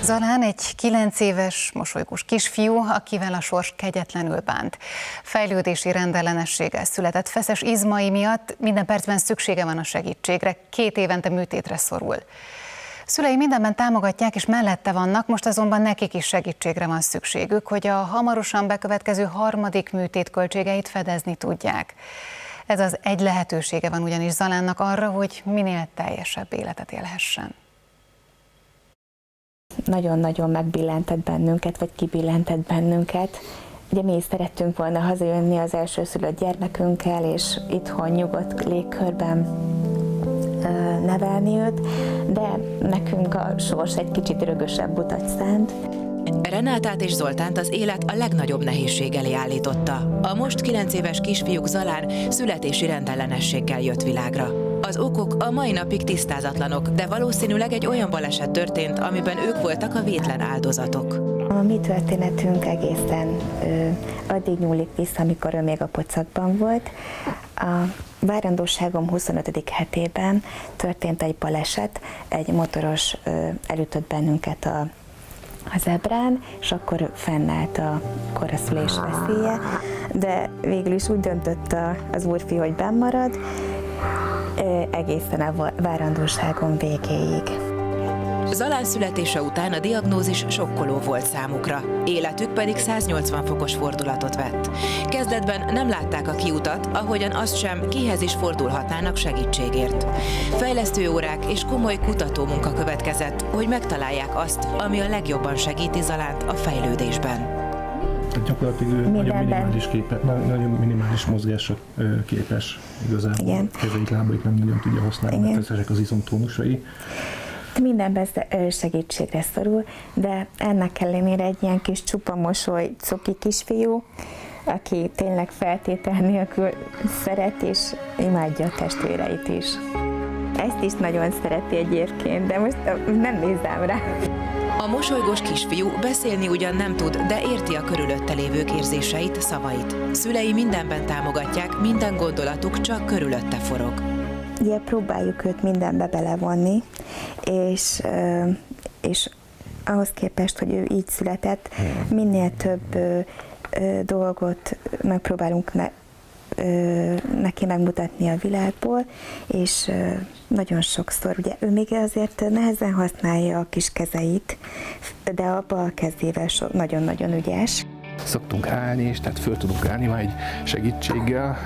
Zalán egy 9 éves, mosolygós kisfiú, akivel a sors kegyetlenül bánt. Fejlődési rendellenességgel született, feszes izmai miatt minden percben szüksége van a segítségre, 2 évente műtétre szorul. Szülei mindenben támogatják és mellette vannak, most azonban nekik is segítségre van szükségük, hogy a hamarosan bekövetkező 3. műtét költségeit fedezni tudják. Ez az egy lehetősége van ugyanis Zalánnak arra, hogy minél teljesebb életet élhessen. Nagyon-nagyon megbillentett bennünket, vagy kibillentett bennünket. Ugye mi is szerettünk volna hazajönni az elsőszülött gyermekünkkel, és itthon nyugodt légkörben nevelni őt, de nekünk a sors egy kicsit rögösebb utat szánt. Renátát és Zoltánt az élet a legnagyobb nehézség elé állította. A most 9 éves kisfiúk Zalán születési rendellenességgel jött világra. Az okok a mai napig tisztázatlanok, de valószínűleg egy olyan baleset történt, amiben ők voltak a vétlen áldozatok. A mi történetünk egészen addig nyúlik vissza, amikor ő még a pocakban volt. A várandóságom 25. hetében történt egy baleset, egy motoros elütött bennünket a zebrán, és akkor fennállt a koraszülés veszélye, de végül is úgy döntött az úrfi, hogy benn marad, egészen a várandóságom végéig. Zalán születése után a diagnózis sokkoló volt számukra, életük pedig 180 fokos fordulatot vett. Kezdetben nem látták a kiutat, ahogyan azt sem, kihez is fordulhatnának segítségért. Fejlesztő órák és komoly kutatómunka következett, hogy megtalálják azt, ami a legjobban segíti Zalánt a fejlődésben. Tehát gyakorlatilag nagyon minimális mozgásra képes igazából. Igen. Kezeit, lábait nem nagyon tudja használni, mert feszesek az izomtónusai. Mindenben segítségre szorul, de ennek ellenére egy ilyen kis csupa mosoly, cuki kisfiú, aki tényleg feltétel nélkül szeret és imádja a testvéreit is. Ezt is nagyon szereti egyébként, de most nem nézzem rá. A mosolygós kisfiú beszélni ugyan nem tud, de érti a körülötte lévők érzéseit, szavait. Szülei mindenben támogatják, minden gondolatuk csak körülötte forog. Ugye próbáljuk őt mindenbe belevonni, és ahhoz képest, hogy ő így született, minél több dolgot megpróbálunk neki megmutatni a világból, és nagyon sokszor, ugye ő még azért nehezen használja a kis kezeit, de a bal kezével nagyon-nagyon ügyes. Szoktunk állni, és tehát föl tudunk állni majd segítséggel.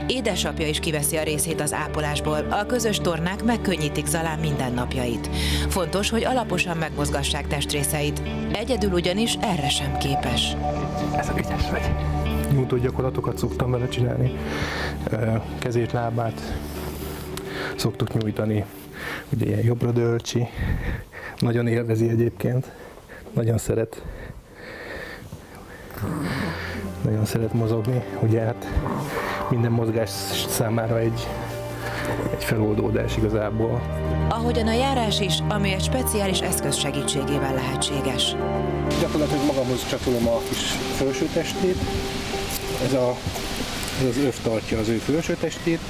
Édesapja is kiveszi a részét az ápolásból, a közös tornák megkönnyítik Zalán mindennapjait. Fontos, hogy alaposan megmozgassák testrészeit, egyedül ugyanis erre sem képes. Ez a ügyes vagy. Nyújtó gyakorlatokat szoktam vele csinálni, kezét, lábát szoktuk nyújtani, ugye ilyen jobbra dölcsi, nagyon élvezi egyébként, nagyon szeret mozogni, ugye hát minden mozgás számára egy feloldódás igazából. Ahogyan a járás is, ami egy speciális eszköz segítségével lehetséges. Gyakorlatilag magamhoz csatolom a kis felső testét, ez az öv tartja az ő felső testét,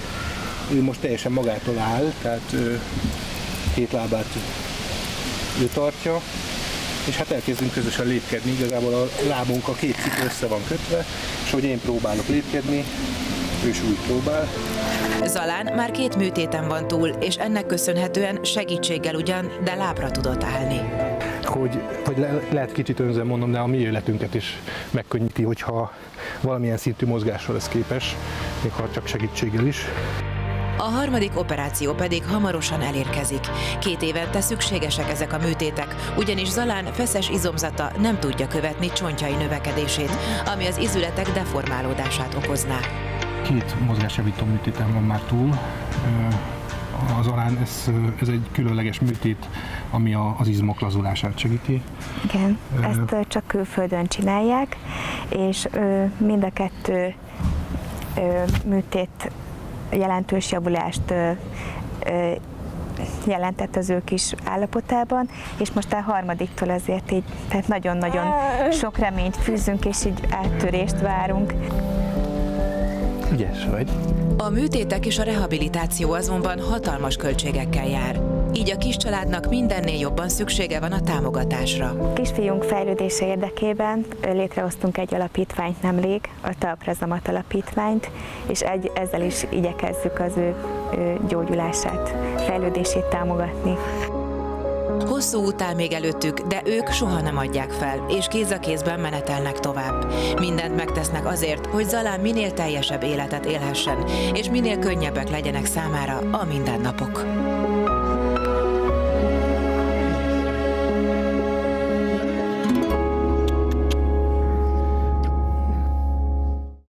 ő most teljesen magától áll, tehát 2 lábát ő tartja, és hát elkezdünk közösen lépkedni, igazából a lábunk a 2 cipő össze van kötve, és hogy én próbálok lépkedni, ő is úgy próbál. Zalán már 2 műtéten van túl, és ennek köszönhetően segítséggel ugyan, de lábra tudott állni. Hogy lehet kicsit önzően mondom, de a mi életünket is megkönnyíti, hogyha valamilyen szintű mozgásra lesz képes, még ha csak segítséggel is. A 3. operáció pedig hamarosan elérkezik. 2 évente szükségesek ezek a műtétek, ugyanis Zalán feszes izomzata nem tudja követni csontjai növekedését, ami az izületek deformálódását okozná. 2 mozgásjavító műtéten van már túl. A Zalán ez egy különleges műtét, ami az izmok lazulását segíti. Igen, ezt csak külföldön csinálják, és mind a 2 műtét jelentős javulást jelentett az ő kis állapotában, és most a 3-tól azért így, tehát nagyon-nagyon sok reményt fűzünk, és így áttörést várunk. Ügyes vagy. A műtétek és a rehabilitáció azonban hatalmas költségekkel jár. így a kis családnak mindennél jobban szüksége van a támogatásra. Kisfiunk fejlődése érdekében létrehoztunk egy alapítványt nemrég, a Talprazamat alapítványt, és ezzel is igyekezzük az ő gyógyulását, fejlődését támogatni. Hosszú út áll még előttük, de ők soha nem adják fel, és kéz a kézben menetelnek tovább. Mindent megtesznek azért, hogy Zalán minél teljesebb életet élhessen, és minél könnyebbek legyenek számára a mindennapok.